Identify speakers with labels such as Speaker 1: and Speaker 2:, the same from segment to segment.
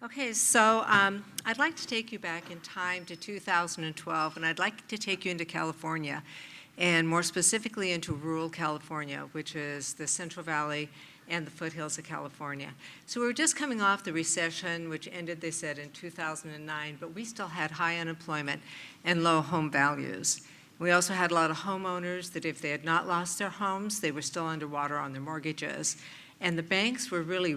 Speaker 1: Okay, so I'd like to take you back in time to 2012, and I'd like to take you into California, and more specifically into rural California, which is the Central Valley and the foothills of California. So we were just coming off the recession, which ended, they said, in 2009, but we still had high unemployment and low home values. We also had a lot of homeowners that if they had not lost their homes, they were still underwater on their mortgages. And the banks were really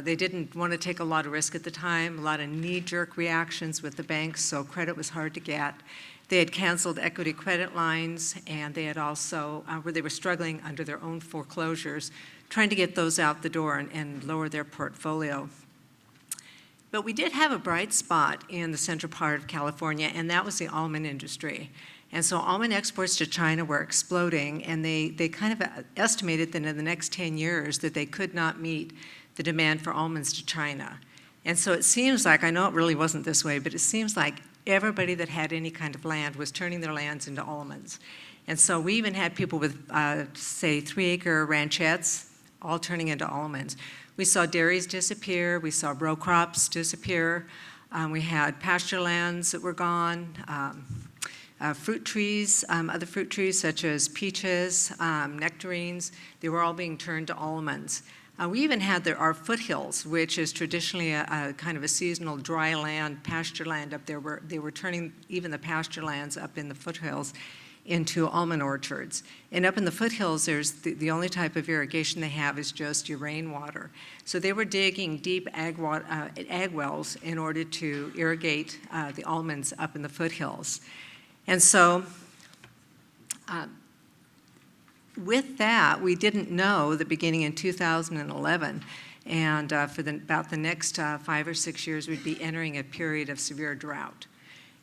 Speaker 1: they didn't want to take a lot of risk at the time, a lot of knee-jerk reactions with the banks, so credit was hard to get. They had canceled equity credit lines, and they had also, where they were struggling under their own foreclosures, trying to get those out the door and lower their portfolio. But we did have a bright spot in the central part of California, and that was the almond industry. And so almond exports to China were exploding, and they kind of estimated that in the next 10 years that they could not meet the demand for almonds to China. And so it seems like, I know it really wasn't this way, but it seems like everybody that had any kind of land was turning their lands into almonds. And so we even had people with, say, 3-acre ranchettes, all turning into almonds. We saw dairies disappear, we saw row crops disappear, we had pasture lands that were gone, fruit trees, other fruit trees such as peaches, nectarines, they were all being turned to almonds. We even had our foothills, which is traditionally a kind of a seasonal dry land, pasture land up there. They were turning even the pasture lands up in the foothills into almond orchards. And up in the foothills, there's the only type of irrigation they have is just your rainwater. So they were digging deep ag wells in order to irrigate the almonds up in the foothills. And so with that, we didn't know that beginning in 2011, and for about the next 5 or 6 years, we'd be entering a period of severe drought.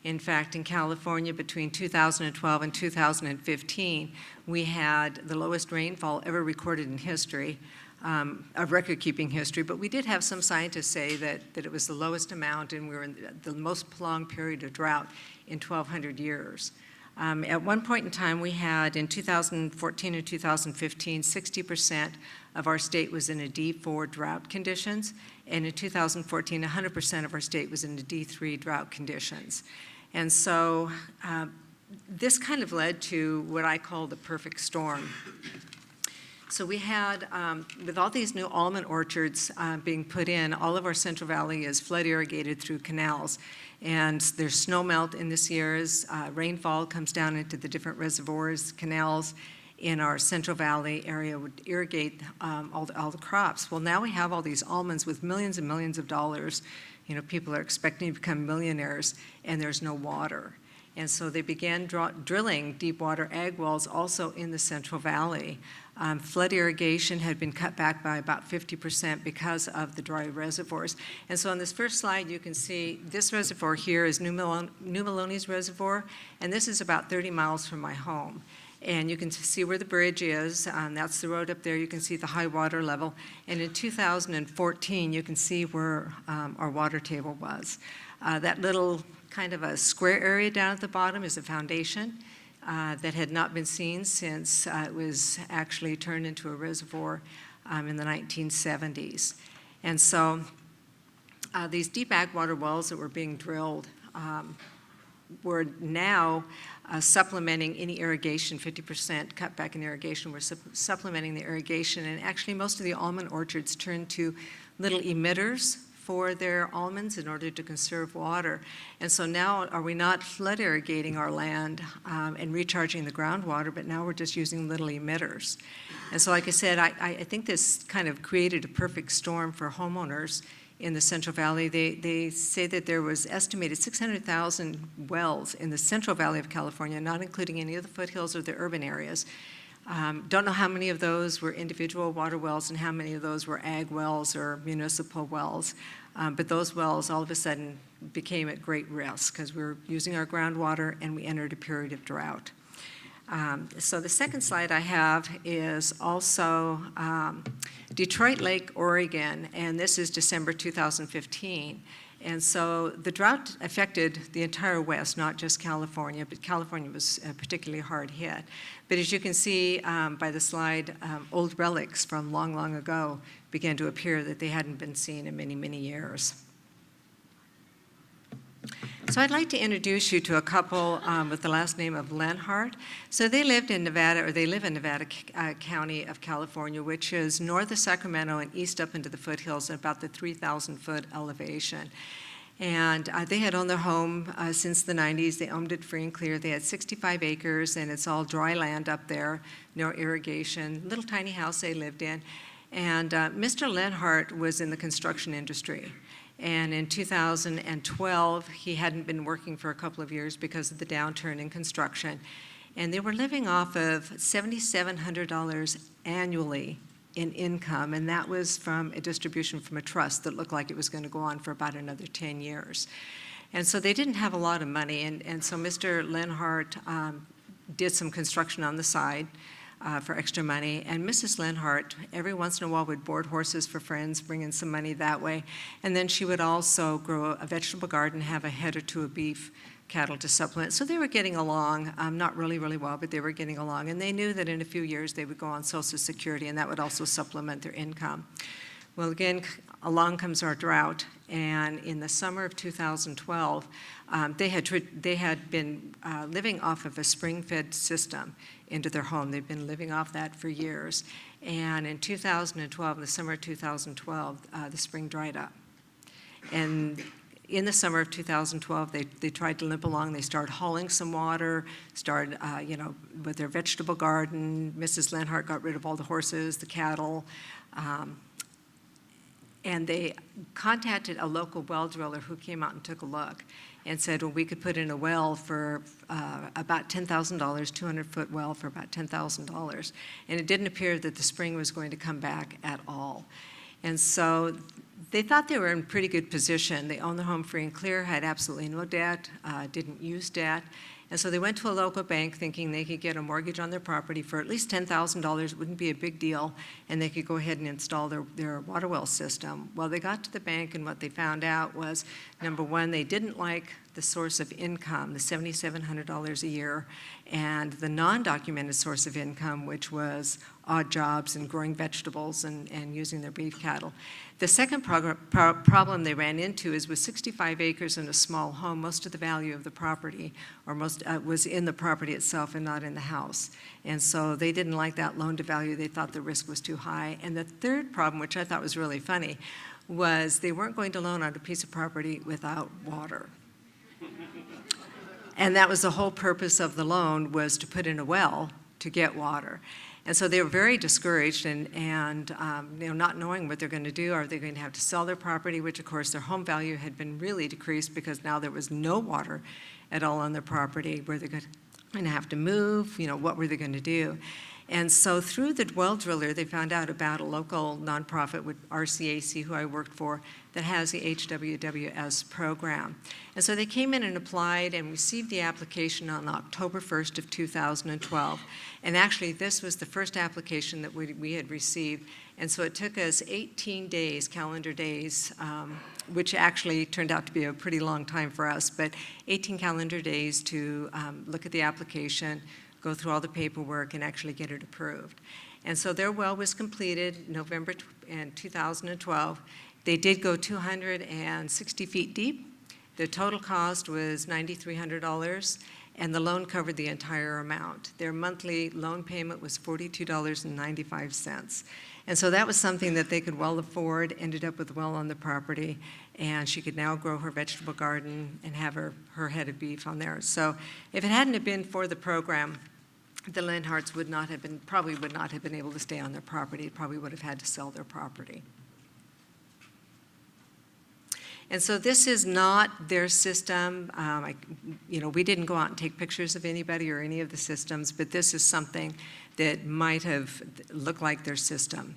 Speaker 1: In fact, in California, between 2012 and 2015, we had the lowest rainfall ever recorded in history, of record-keeping history, but we did have some scientists say that it was the lowest amount, and we were in the most prolonged period of drought in 1,200 years. At one point in time, we had, in 2014 and 2015, 60% of our state was in a D4 drought conditions, and in 2014, 100% of our state was in the D3 drought conditions. And so this kind of led to what I call the perfect storm. So we had, with all these new almond orchards being put in, all of our Central Valley is flood irrigated through canals. And there's snow melt in this year's, rainfall comes down into the different reservoirs, canals in our Central Valley area would irrigate all the crops. Well, now we have all these almonds with millions and millions of dollars. You know, people are expecting to become millionaires, and there's no water. And so they began drilling deep water ag wells also in the Central Valley. Flood irrigation had been cut back by about 50% because of the dry reservoirs. And so on this first slide, you can see this reservoir here is New Melones Reservoir, and this is about 30 miles from my home. And you can see where the bridge is. That's the road up there. You can see the high water level. And in 2014, you can see where our water table was. That little kind of a square area down at the bottom is a foundation that had not been seen since it was actually turned into a reservoir in the 1970s. And so these deep ag water wells that were being drilled were now supplementing any irrigation, 50% cutback in irrigation. We're supplementing the irrigation, and actually most of the almond orchards turned to little emitters for their almonds in order to conserve water. And so now are we not flood irrigating our land and recharging the groundwater, but now we're just using little emitters. And so like I said, I think this kind of created a perfect storm for homeowners in the Central Valley. They say that there was estimated 600,000 wells in the Central Valley of California, not including any of the foothills or the urban areas. Don't know how many of those were individual water wells and how many of those were ag wells or municipal wells. But those wells all of a sudden became at great risk because we were using our groundwater and we entered a period of drought. So the second slide I have is also Detroit Lake, Oregon, and this is December 2015. And so the drought affected the entire West, not just California, but California was particularly hard hit. But as you can see by the slide, old relics from long, long ago began to appear that they hadn't been seen in many, many years. So I'd like to introduce you to a couple with the last name of Lenhart. So they lived in Nevada, or they live in Nevada County of California, which is north of Sacramento and east up into the foothills at about the 3,000-foot elevation. And they had owned their home since the 90s. They owned it free and clear. They had 65 acres, and it's all dry land up there, no irrigation, little tiny house they lived in. And Mr. Lenhart was in the construction industry. And in 2012, he hadn't been working for a couple of years because of the downturn in construction. And they were living off of $7,700 annually in income, and that was from a distribution from a trust that looked like it was going to go on for about another 10 years. And so they didn't have a lot of money, and so Mr. Lenhart did some construction on the side for extra money, and Mrs. Lenhart every once in a while would board horses for friends, bring in some money that way, and then she would also grow a vegetable garden, have a head or two of beef cattle to supplement. So they were getting along, not really, really well, but they were getting along, and they knew that in a few years they would go on Social Security, and that would also supplement their income. Well, again, along comes our drought, and in the summer of 2012, they had been living off of a spring-fed system into their home. They've been living off that for years. And in 2012, in the summer of 2012, the spring dried up. And in the summer of 2012, they tried to limp along. They started hauling some water, started, with their vegetable garden. Mrs. Lenhart got rid of all the horses, the cattle, and they contacted a local well driller who came out and took a look and said, well, we could put in a well for about $10,000, 200-foot well for about $10,000. And it didn't appear that the spring was going to come back at all. And so they thought they were in pretty good position. They owned the home free and clear, had absolutely no debt, didn't use debt. And so they went to a local bank thinking they could get a mortgage on their property for at least $10,000. It wouldn't be a big deal, and they could go ahead and install their water well system. Well, they got to the bank, and what they found out was, number one, they didn't like the source of income, the $7,700 a year, and the non-documented source of income, which was odd jobs and growing vegetables and using their beef cattle. The second problem they ran into is with 65 acres and a small home, most of the value of the property, or most was in the property itself and not in the house. And so they didn't like that loan to value. They thought the risk was too high. And the third problem, which I thought was really funny, was they weren't going to loan on a piece of property without water. And that was the whole purpose of the loan, was to put in a well to get water. And so they were very discouraged and not knowing what they're going to do. Are they going to have to sell their property, which of course their home value had been really decreased because now there was no water at all on their property. Were they going to have to move? What were they going to do? And so through the well driller, they found out about a local nonprofit with RCAC, who I worked for, that has the HWWS program. And so they came in and applied and received the application on October 1st of 2012. And actually, this was the first application that we had received. And so it took us 18 days, calendar days, which actually turned out to be a pretty long time for us, but 18 calendar days to look at the application, go through all the paperwork, and actually get it approved. And so their well was completed November in 2012. They did go 260 feet deep. The total cost was $9,300, and the loan covered the entire amount. Their monthly loan payment was $42.95. And so that was something that they could well afford, ended up with a well on the property, and she could now grow her vegetable garden and have her head of beef on there. So if it hadn't have been for the program, the Lenharts probably would not have been able to stay on their property, probably would have had to sell their property. And so this is not their system. We didn't go out and take pictures of anybody or any of the systems, but this is something that might have looked like their system.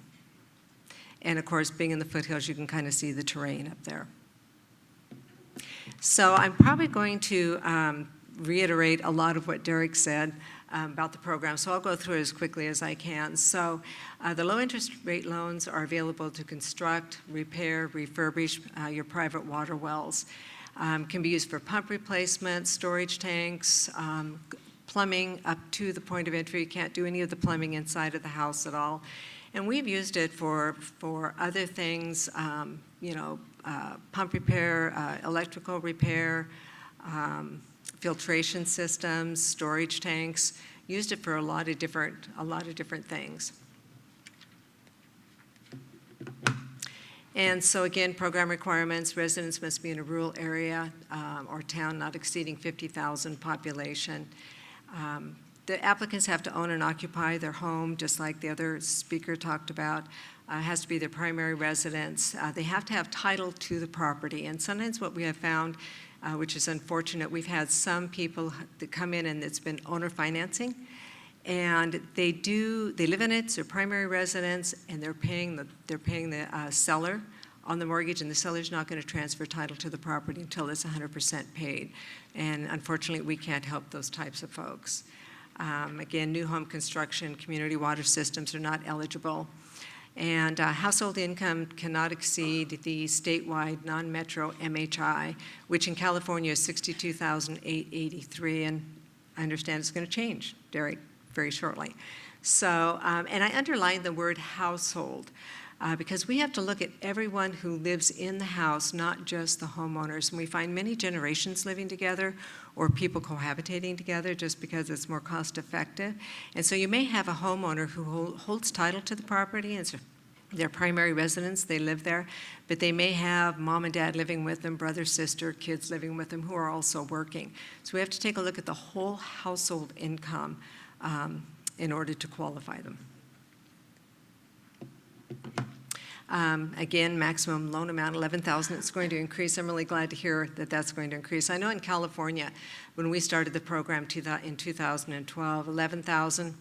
Speaker 1: And of course, being in the foothills, you can kind of see the terrain up there. So I'm probably going to reiterate a lot of what Derek said. about the program, so I'll go through it as quickly as I can. So the low interest rate loans are available to construct, repair, refurbish your private water wells. Can be used for pump replacement, storage tanks, plumbing up to the point of entry. You can't do any of the plumbing inside of the house at all. And we've used it for other things, pump repair, electrical repair, filtration systems, storage tanks. Used it for a lot of different things. And so again, program requirements: residents must be in a rural area or town not exceeding 50,000 population. The applicants have to own and occupy their home, just like the other speaker talked about. Has to be their primary residence. They have to have title to the property. And sometimes what we have found, which is unfortunate, we've had some people that come in and it's been owner financing, and they live in it, it's their primary residence, and they're paying the seller on the mortgage, and the seller's not going to transfer title to the property until it's 100% paid. And unfortunately, we can't help those types of folks. Again, new home construction, community water systems are not eligible. And household income cannot exceed the statewide non-metro MHI, which in California is $62,883, and I understand it's going to change very shortly. So, and I underlined the word household because we have to look at everyone who lives in the house, not just the homeowners. And we find many generations living together or people cohabitating together just because it's more cost effective. And so you may have a homeowner who holds title to the property, and it's their primary residence, they live there, but they may have mom and dad living with them, brother, sister, kids living with them who are also working. So we have to take a look at the whole household income in order to qualify them. Again, maximum loan amount, $11,000. It's going to increase. I'm really glad to hear that that's going to increase. I know in California, when we started the program in 2012, $11,000,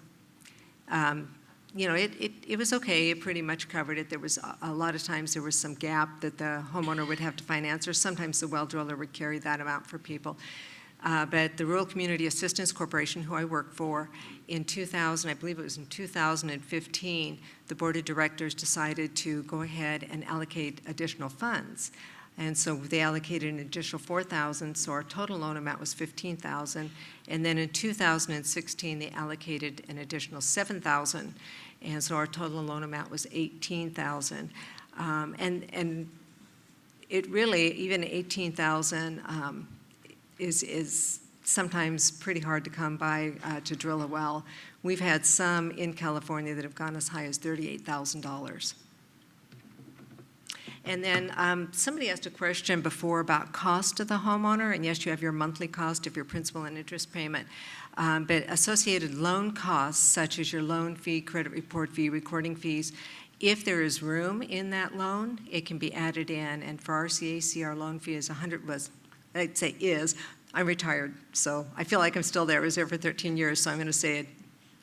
Speaker 1: it was okay. It pretty much covered it. There was a lot of times there was some gap that the homeowner would have to finance, or sometimes the well driller would carry that amount for people. But the Rural Community Assistance Corporation, who I work for, in 2000, I believe it was in 2015, the board of directors decided to go ahead and allocate additional funds. And so they allocated an additional $4,000, so our total loan amount was $15,000. And then in 2016, they allocated an additional $7,000, and so our total loan amount was $18,000. And it really, even $18,000 is sometimes pretty hard to come by to drill a well. We've had some in California that have gone as high as $38,000. And then somebody asked a question before about cost to the homeowner, and yes, you have your monthly cost of your principal and interest payment, but associated loan costs such as your loan fee, credit report fee, recording fees, if there is room in that loan, it can be added in. And for our CAC, our loan fee is I'm retired, so I feel like I'm still there. I was there for 13 years, so I'm going to say it.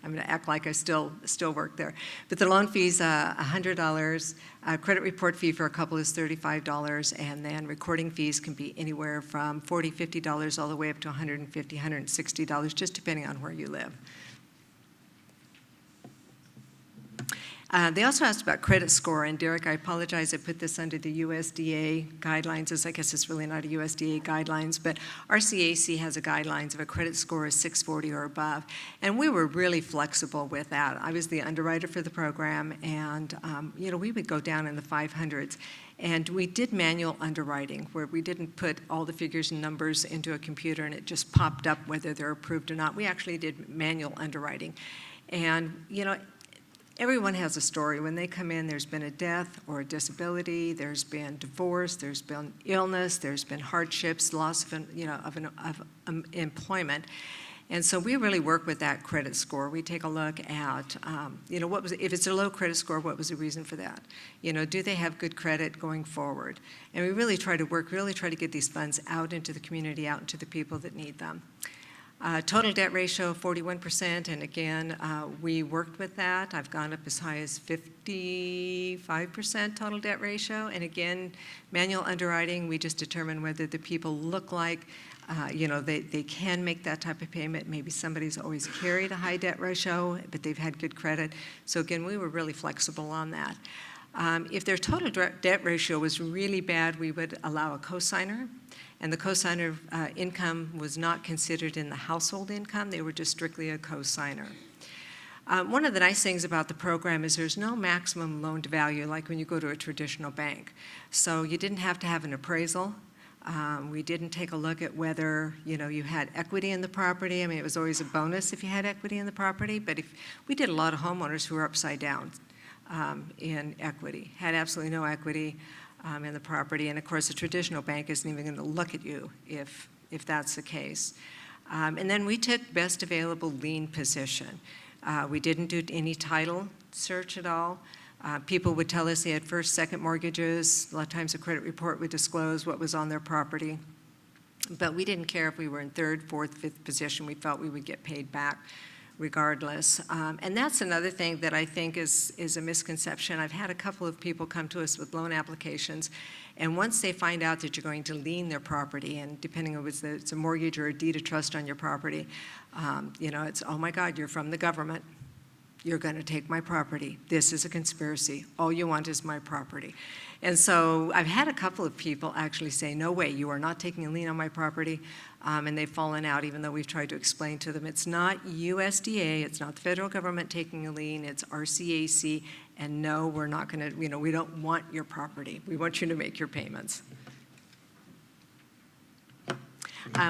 Speaker 1: I'm going to act like I still work there. But the loan fee is $100. Credit report fee for a couple is $35, and then recording fees can be anywhere from $40, $50 all the way up to $150, $160, just depending on where you live. They also asked about credit score, and Derek, I apologize, I put this under the USDA guidelines, as I guess it's really not a USDA guidelines, but our CAC has a guidelines of a credit score of 640 or above, and we were really flexible with that. I was the underwriter for the program, and we would go down in the 500s, and we did manual underwriting, where we didn't put all the figures and numbers into a computer and it just popped up whether they're approved or not. We actually did manual underwriting, and everyone has a story. When they come in, there's been a death or a disability, there's been divorce, there's been illness, there's been hardships, loss of employment. And so we really work with that credit score. We take a look at, if it's a low credit score, what was the reason for that? Do they have good credit going forward? And we really try to get these funds out into the community, out into the people that need them. Total debt ratio, 41%, and again, we worked with that. I've gone up as high as 55% total debt ratio, and again, manual underwriting, we just determine whether the people look like, they can make that type of payment. Maybe somebody's always carried a high debt ratio, but they've had good credit. So again, we were really flexible on that. If their total debt ratio was really bad, we would allow a cosigner. And the cosigner income was not considered in the household income. They were just strictly a cosigner. One of the nice things about the program is there's no maximum loan to value like when you go to a traditional bank. So you didn't have to have an appraisal. We didn't take a look at whether you had equity in the property. I mean, it was always a bonus if you had equity in the property, but if we did a lot of homeowners who were upside down in equity, had absolutely no equity in the property, and of course a traditional bank isn't even going to look at you if that's the case. And then we took best available lien position. We didn't do any title search at all. People would tell us they had first, second mortgages. A lot of times a credit report would disclose what was on their property. But we didn't care if we were in third, fourth, fifth position. We felt we would get paid back regardless. And that's another thing that I think is a misconception. I've had a couple of people come to us with loan applications, and once they find out that you're going to lien their property, and depending on whether it's a mortgage or a deed of trust on your property, it's, oh my God, you're from the government. You're going to take my property. This is a conspiracy. All you want is my property. And so I've had a couple of people actually say, no way, you are not taking a lien on my property. And they've fallen out, even though we've tried to explain to them it's not USDA, it's not the federal government taking a lien, it's RCAC. And no, we're not going to, we don't want your property. We want you to make your payments.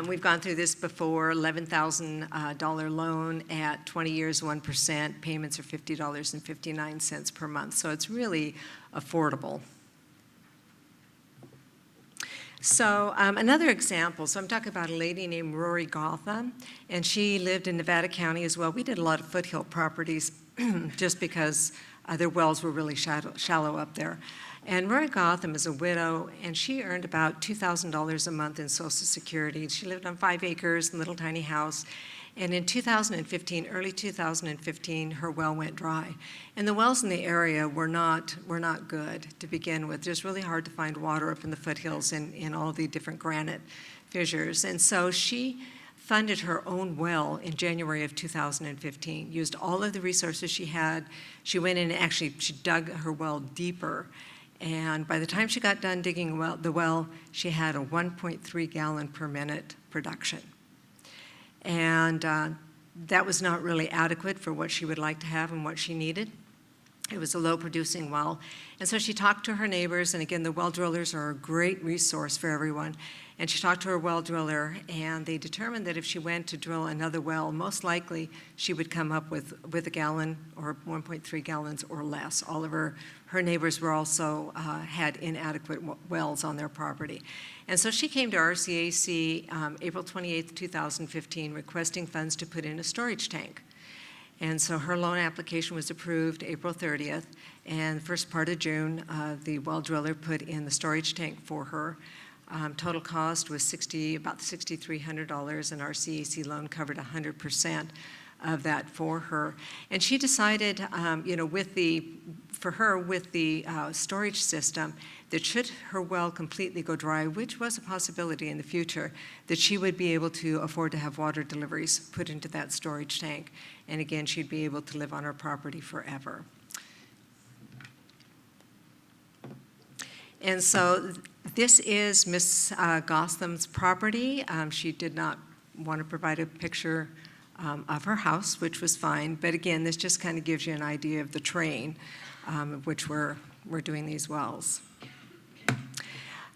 Speaker 1: We've gone through this before, $11,000 loan at 20 years, 1%. Payments are $50.59 per month. So it's really affordable. So another example, so I'm talking about a lady named Rory Gotham, and she lived in Nevada County as well. We did a lot of foothill properties just because their wells were really shallow up there. And Rory Gotham is a widow, and she earned about $2,000 a month in Social Security. She lived on 5 acres, a little tiny house. And in 2015, early 2015, her well went dry. And the wells in the area were not good to begin with. It's really hard to find water up in the foothills in all the different granite fissures. And so she funded her own well in January of 2015, used all of the resources she had. She went in and actually she dug her well deeper. And by the time she got done digging the well, she had a 1.3 gallon per minute production. And that was not really adequate for what she would like to have and what she needed. It was a low producing well. And so she talked to her neighbors, and again, the well drillers are a great resource for everyone. And she talked to her well driller, and they determined that if she went to drill another well, most likely she would come up with a gallon or 1.3 gallons or less. All of her neighbors were also had inadequate wells on their property. And so she came to RCAC April 28th, 2015, requesting funds to put in a storage tank. And so her loan application was approved April 30th, and the first part of June, the well driller put in the storage tank for her. Total cost was about $6,300, and our CAC loan covered 100% of that for her. And she decided, with the storage system, that should her well completely go dry, which was a possibility in the future, that she would be able to afford to have water deliveries put into that storage tank. And again, she'd be able to live on her property forever. And so this is Miss Gotham's property. She did not want to provide a picture of her house, which was fine. But again, this just kind of gives you an idea of the terrain of which we're doing these wells.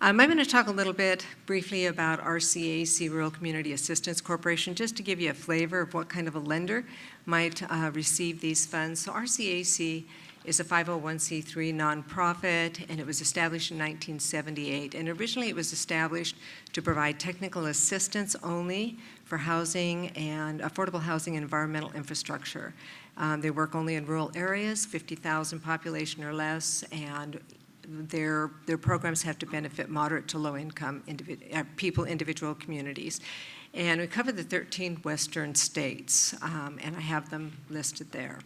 Speaker 1: I'm going to talk a little bit briefly about RCAC, Rural Community Assistance Corporation, just to give you a flavor of what kind of a lender might receive these funds. So RCAC is a 501c3 nonprofit, and it was established in 1978. And originally it was established to provide technical assistance only for housing and affordable housing and environmental infrastructure. They work only in rural areas, 50,000 population or less, and their programs have to benefit moderate to low-income people, individual communities. And we cover the 13 western states, and I have them listed there.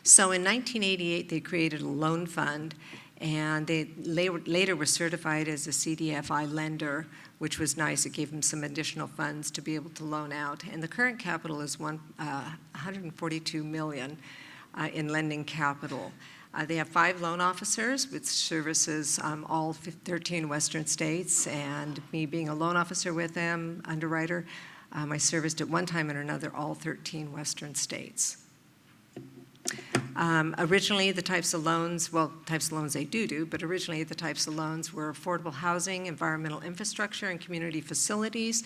Speaker 1: So in 1988, they created a loan fund, and they later were certified as a CDFI lender, which was nice. It gave them some additional funds to be able to loan out. And the current capital is $142 million in lending capital. They have 5 loan officers, which services all 13 western states, and me being a loan officer with them, underwriter, I serviced at one time or another all 13 western states. Originally, the types of loans they do, but originally the types of loans were affordable housing, environmental infrastructure, and community facilities.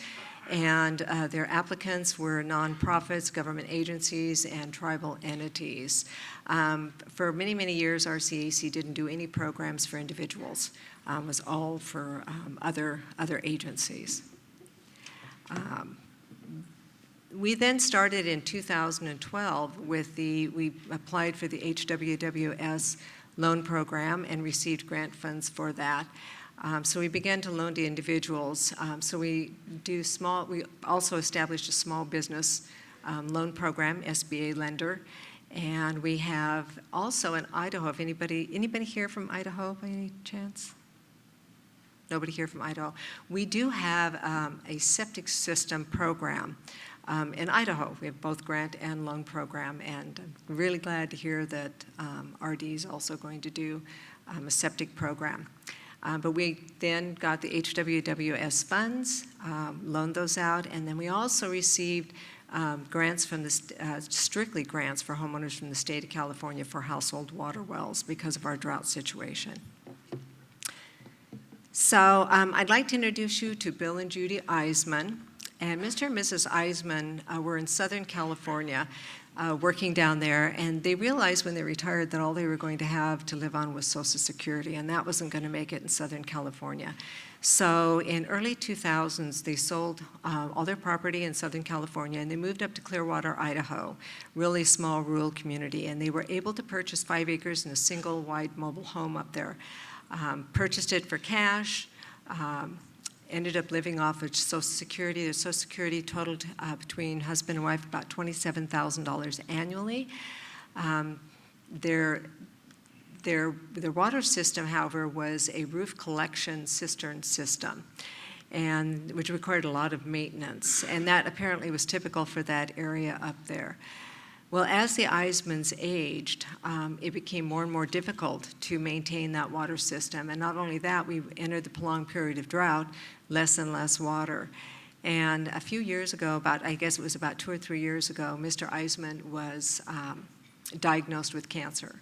Speaker 1: And their applicants were nonprofits, government agencies, and tribal entities. For many, many years, RCAC didn't do any programs for individuals. It was all for other agencies. We then started in 2012 with we applied for the HWWS loan program and received grant funds for that. So we began to loan to individuals. So we also established a small business loan program, SBA lender. And we have also in Idaho, if anybody here from Idaho by any chance? Nobody here from Idaho. We do have a septic system program. In Idaho, we have both grant and loan program, and I'm really glad to hear that RD is also going to do a septic program. But we then got the HWWS funds, loaned those out, and then we also received grants from strictly grants for homeowners from the state of California for household water wells because of our drought situation. So I'd like to introduce you to Bill and Judy Iseman. And Mr. and Mrs. Iseman were in Southern California working down there, and they realized when they retired that all they were going to have to live on was Social Security, and that wasn't going to make it in Southern California. So in early 2000s, they sold all their property in Southern California, and they moved up to Clearwater, Idaho, really small rural community, and they were able to purchase 5 acres and a single wide mobile home up there. Purchased it for cash. Ended up living off of Social Security. Their Social Security totaled between husband and wife about $27,000 annually. Their water system, however, was a roof collection cistern system, and which required a lot of maintenance, and that apparently was typical for that area up there. Well, as the Isemans aged, it became more and more difficult to maintain that water system. And not only that, we entered the prolonged period of drought, less and less water. And a few years ago, I guess it was about 2 or 3 years ago, Mr. Iseman was diagnosed with cancer.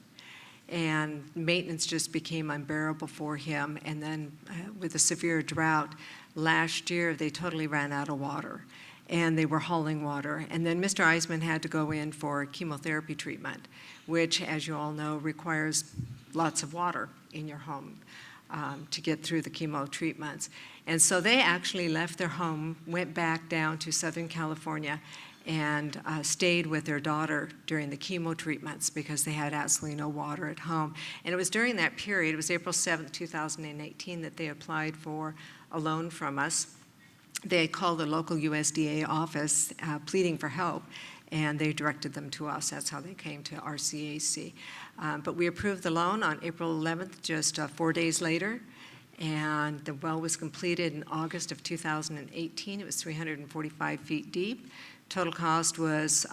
Speaker 1: And maintenance just became unbearable for him. And then with a severe drought, last year they totally ran out of water. And they were hauling water. And then Mr. Iseman had to go in for chemotherapy treatment, which, as you all know, requires lots of water in your home to get through the chemo treatments. And so they actually left their home, went back down to Southern California, and stayed with their daughter during the chemo treatments because they had absolutely no water at home. And it was during that period, it was April 7th, 2018, that they applied for a loan from us. They called the local USDA office pleading for help, and they directed them to us. That's how they came to RCAC. But we approved the loan on April 11th, just 4 days later, and the well was completed in August of 2018. It was 345 feet deep. Total cost was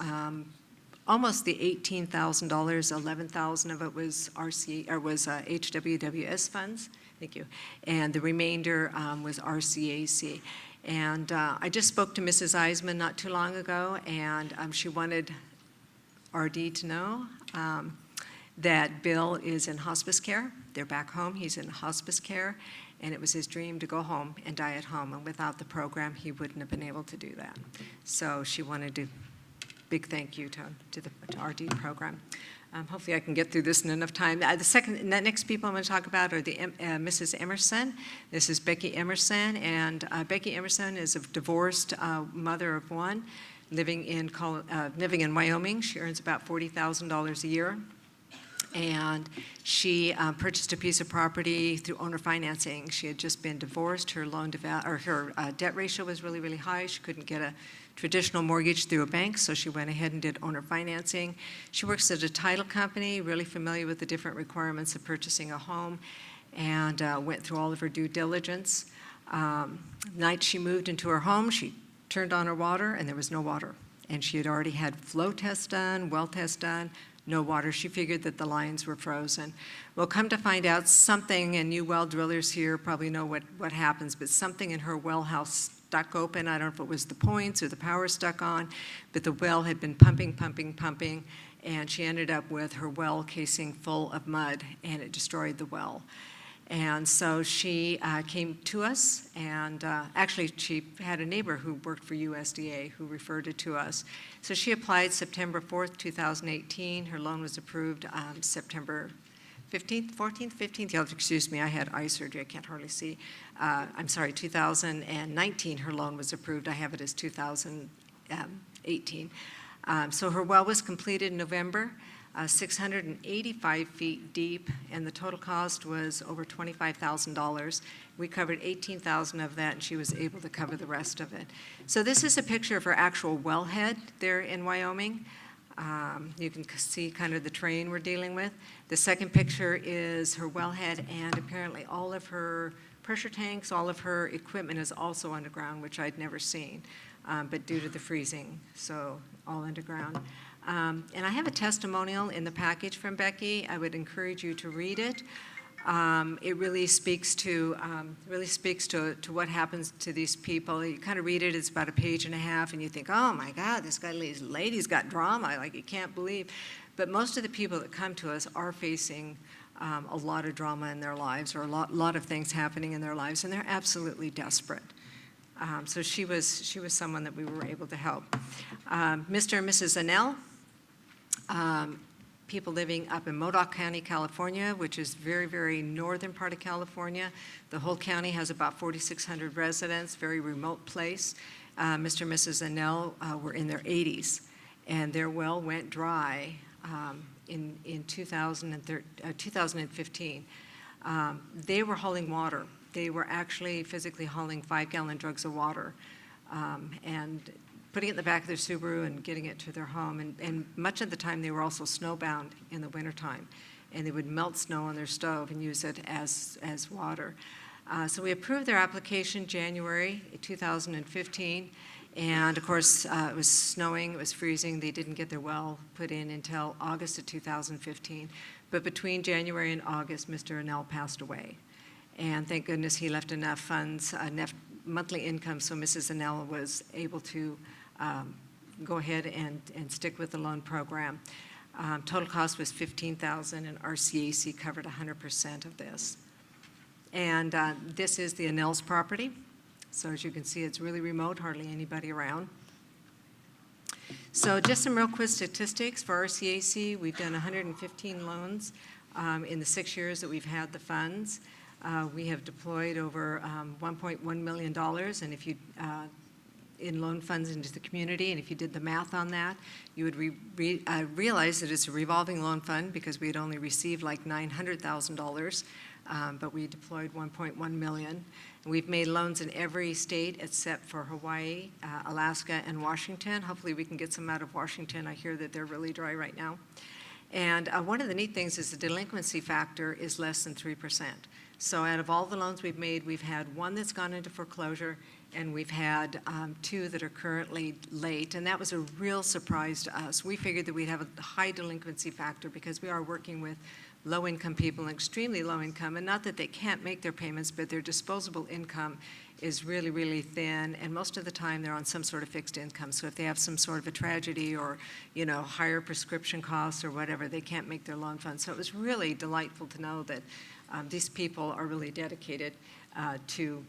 Speaker 1: almost the $18,000. $11,000 of it was HWWS funds. Thank you. And the remainder was RCAC. And I just spoke to Mrs. Iseman not too long ago, and she wanted RD to know that Bill is in hospice care. They're back home. He's in hospice care, and it was his dream to go home and die at home. And without the program, he wouldn't have been able to do that. So she wanted to big thank you to the RD program. Hopefully I can get through this in enough time. The next people I'm going to talk about are the Mrs. Emerson. This is Becky Emerson, and Becky Emerson is a divorced mother of one, living in Wyoming. She earns about $40,000 a year. And she purchased a piece of property through owner financing. She had just been divorced. Her debt ratio was really, really high. She couldn't get a traditional mortgage through a bank, so she went ahead and did owner financing. She works at a title company, really familiar with the different requirements of purchasing a home, and went through all of her due diligence. Night she moved into her home, she turned on her water, and there was no water. And she had already had flow tests done, well tests done, no water. She figured that the lines were frozen. Well, come to find out, something, and you well drillers here probably know what happens, but something in her well house stuck open. I don't know if it was the points or the power stuck on, but the well had been pumping, and she ended up with her well casing full of mud, and it destroyed the well. And so she came to us, and actually she had a neighbor who worked for USDA who referred it to us. So she applied September 4th, 2018. Her loan was approved September 15th, 14th, 15th. You'll excuse me, I had eye surgery, I can't hardly see. I'm sorry, 2019 her loan was approved. I have it as 2018. So her well was completed in November. 685 feet deep, and the total cost was over $25,000. We covered $18,000 of that, and she was able to cover the rest of it. So this is a picture of her actual wellhead there in Wyoming. You can see kind of the terrain we're dealing with. The second picture is her wellhead, and apparently all of her pressure tanks, all of her equipment is also underground, which I'd never seen, but due to the freezing, so all underground. And I have a testimonial in the package from Becky. I would encourage you to read it. It really speaks to what happens to these people. You kind of read it; it's about a page and a half, and you think, "Oh my God, this lady's got drama!" Like you can't believe. But most of the people that come to us are facing a lot of drama in their lives, or a lot of things happening in their lives, and they're absolutely desperate. So she was someone that we were able to help. Mr. and Mrs. Annell. People living up in Modoc County, California, which is very, very northern part of California. The whole county has about 4,600 residents, very remote place. Mr. and Mrs. Annell were in their 80s, and their well went dry in 2015. They were hauling water. They were actually physically hauling 5-gallon jugs of water, and putting it in the back of their Subaru and getting it to their home. And much of the time they were also snowbound in the wintertime, and they would melt snow on their stove and use it as water. So we approved their application January 2015, and of course it was snowing, it was freezing. They didn't get their well put in until August of 2015. But between January and August, Mr. Annell passed away. And thank goodness he left enough funds, enough monthly income, so Mrs. Annell was able to go ahead and stick with the loan program. Total cost was $15,000, and our CAC covered 100% of this. And this is the Annell's property. So as you can see, it's really remote, hardly anybody around. So just some real quick statistics for our CAC. We've done 115 loans in the 6 years that we've had the funds. We have deployed over $1.1 million, and if you in loan funds into the community, and if you did the math on that, you would realize that it's a revolving loan fund because we had only received like $900,000, but we deployed $1.1 million. And we've made loans in every state except for Hawaii, Alaska, and Washington. Hopefully we can get some out of Washington. I hear that they're really dry right now. And one of the neat things is the delinquency factor is less than 3%. So out of all the loans we've made, we've had one that's gone into foreclosure, and we've had 2 that are currently late, and that was a real surprise to us. We figured that we'd have a high delinquency factor because we are working with low-income people and extremely low income, and not that they can't make their payments, but their disposable income is really, really thin, and most of the time they're on some sort of fixed income. So if they have some sort of a tragedy or, higher prescription costs or whatever, they can't make their loan fund. So it was really delightful to know that these people are really dedicated to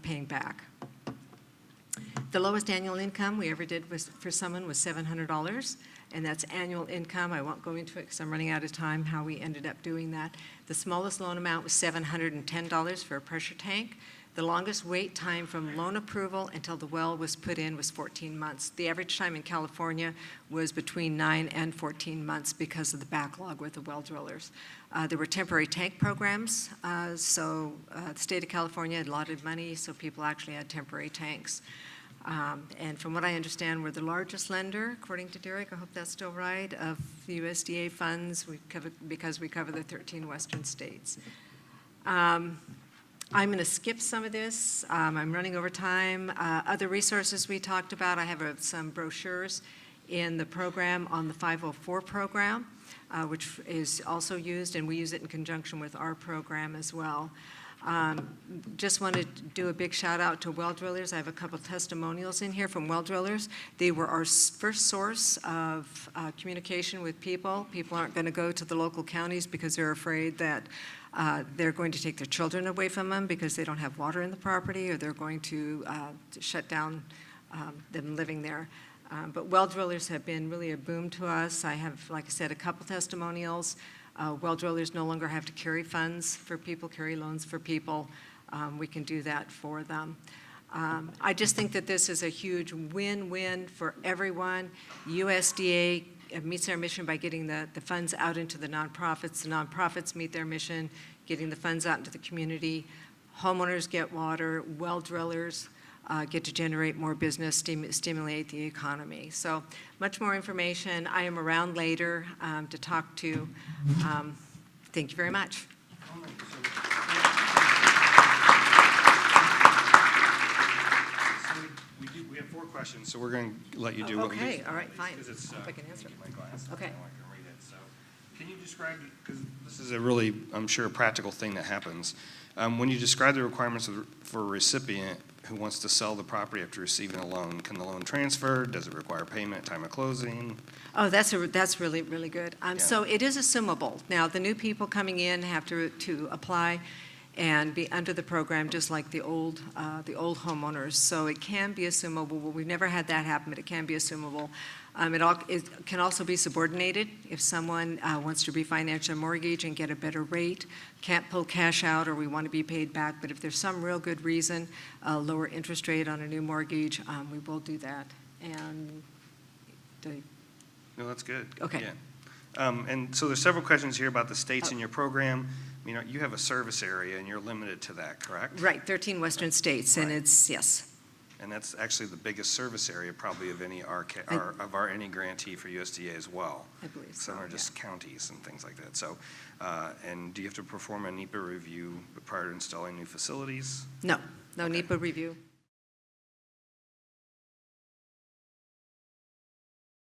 Speaker 1: paying back. The lowest annual income we ever did for someone was $700, and that's annual income. I won't go into it because I'm running out of time, how we ended up doing that. The smallest loan amount was $710 for a pressure tank. The longest wait time from loan approval until the well was put in was 14 months. The average time in California was between 9 and 14 months because of the backlog with the well drillers. There were temporary tank programs, so the state of California had allotted money, so people actually had temporary tanks. And from what I understand, we're the largest lender, according to Derek, I hope that's still right, of the USDA funds because we cover the 13 western states. I'm going to skip some of this. I'm running over time. Other resources we talked about, I have some brochures in the program on the 504 program, which is also used, and we use it in conjunction with our program as well. Just wanted to do a big shout out to well drillers. I have a couple testimonials in here from well drillers. They were our first source of communication with people. People aren't going to go to the local counties because they're afraid that they're going to take their children away from them because they don't have water in the property, or they're going to shut down them living there. But well drillers have been really a boom to us. I have, like I said, a couple testimonials. Well drillers no longer have to carry funds for people, carry loans for people. We can do that for them. I just think that this is a huge win-win for everyone. USDA meets our mission by getting the funds out into the nonprofits. The nonprofits meet their mission, getting the funds out into the community. Homeowners get water. Well drillers get to generate more business, stimulate the economy. So much more information. I am around later to talk to. Thank you very much.
Speaker 2: We have 4 questions, so we're going to let you do what we do.
Speaker 1: Okay, all right, fine.
Speaker 2: It's,
Speaker 1: Hope I can answer.
Speaker 2: my glass.
Speaker 1: Okay.
Speaker 2: I can read it. So, can you describe, because this is a really, I'm sure, practical thing that happens. When you describe the requirements for a recipient who wants to sell the property after receiving a loan, can the loan transfer? Does it require payment at time of closing?
Speaker 1: Oh, that's really, really good. So it is assumable. Now, the new people coming in have to apply and be under the program just like the old homeowners. So it can be assumable. Well, we've never had that happen, but it can be assumable. It can also be subordinated if someone wants to refinance their mortgage and get a better rate, can't pull cash out, or we want to be paid back. But if there's some real good reason, lower interest rate on a new mortgage, we will do that. And
Speaker 2: No, that's good.
Speaker 1: Okay.
Speaker 2: Yeah. And so there's several questions here about the states in your program. You know, you have a service area, and you're limited to that, correct?
Speaker 1: Right, 13 western states, and it's, yes.
Speaker 2: And that's actually the biggest service area probably of any any grantee for USDA as well.
Speaker 1: I believe so.
Speaker 2: Some are just counties and things like that. So, and do you have to perform a NEPA review prior to installing new facilities?
Speaker 1: No NEPA review.